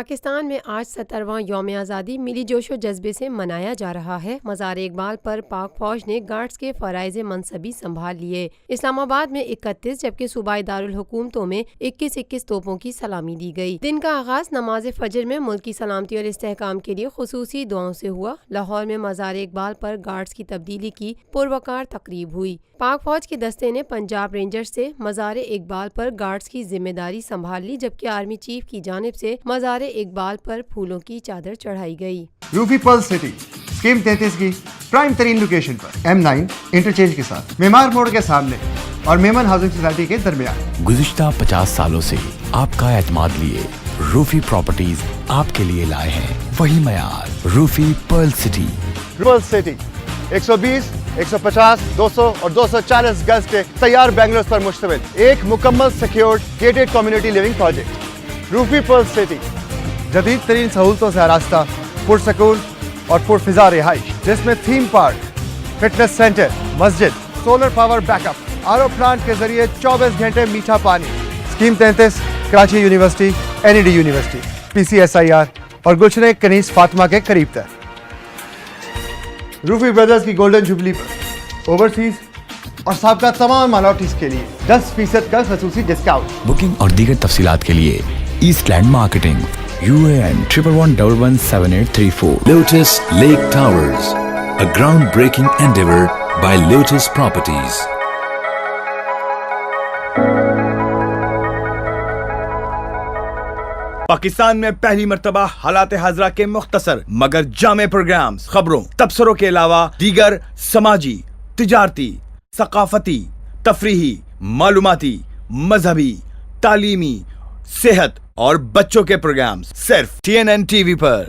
پاکستان میں آج 70واں یوم آزادی ملی جوش و جذبے سے منایا جا رہا ہے۔ مزار اقبال پر پاک فوج نے گارڈز کے فرائض منصبی سنبھال لیے۔ اسلام آباد میں 31 جبکہ صوبائی دارالحکومتوں میں 21 توپوں کی سلامی دی گئی۔ دن کا آغاز نماز فجر میں ملک کی سلامتی اور استحکام کے لیے خصوصی دعاؤں سے ہوا۔ لاہور میں مزار اقبال پر گارڈز کی تبدیلی کی پروقار تقریب ہوئی۔ پاک فوج کے دستے نے پنجاب رینجرز سے مزار اقبال پر گارڈز کی ذمہ داری سنبھال لی، جبکہ آرمی چیف کی جانب سے مزار اقبال پر پھولوں کی چادر چڑھائی گئی۔ روفی پرل سٹی اسکیم 33 کی پرائم ترین لوکیشن پر M9 انٹرچینج کے ساتھ معمار موڑ کے سامنے اور میمن ہاؤسنگ سوسائٹی کے درمیان۔ گزشتہ 50 سالوں سے آپ کا اعتماد لیے روفی پراپرٹیز آپ کے لیے لائے ہیں وہی معیار۔ روفی پرل سٹی 120 150 200 اور 240 گز کے تیار بنگلوز پر مشتمل ایک مکمل secured gated community living project Rufi pearl city, جدید ترین سہولتوں سے آراستہ، پرسکون اور پرفضا رہائش، جس میں تھیم پارک، فٹنس سینٹر، مسجد، solar power backup, RO plant کے ذریعے 24 گھنٹے میٹھا پانی۔ Scheme 33 Karachi university, NED university, PCSIR اور گلشن کنیز فاطمہ کے قریب تر۔ روفی بردرز کی گولڈن جوبلی پر اوورسیز اور سابقہ تمام مائنورٹیز کے لیے 10% کا خصوصی ڈسکاؤنٹ۔ بکنگ اور دیگر تفصیلات کے لیے east land marketing UAN 11117834۔ Lotus Lake Towers, a groundbreaking endeavor by Lotus Properties. Pakistan میں پہلی مرتبہ حالات حاضرہ کے مختصر مگر جامع پروگرامز، خبروں، تبصروں کے علاوہ دیگر سماجی، تجارتی، ثقافتی، تفریحی، معلوماتی، مذہبی، تعلیمی، صحت اور بچوں کے پروگرامز صرف TNN TV پر۔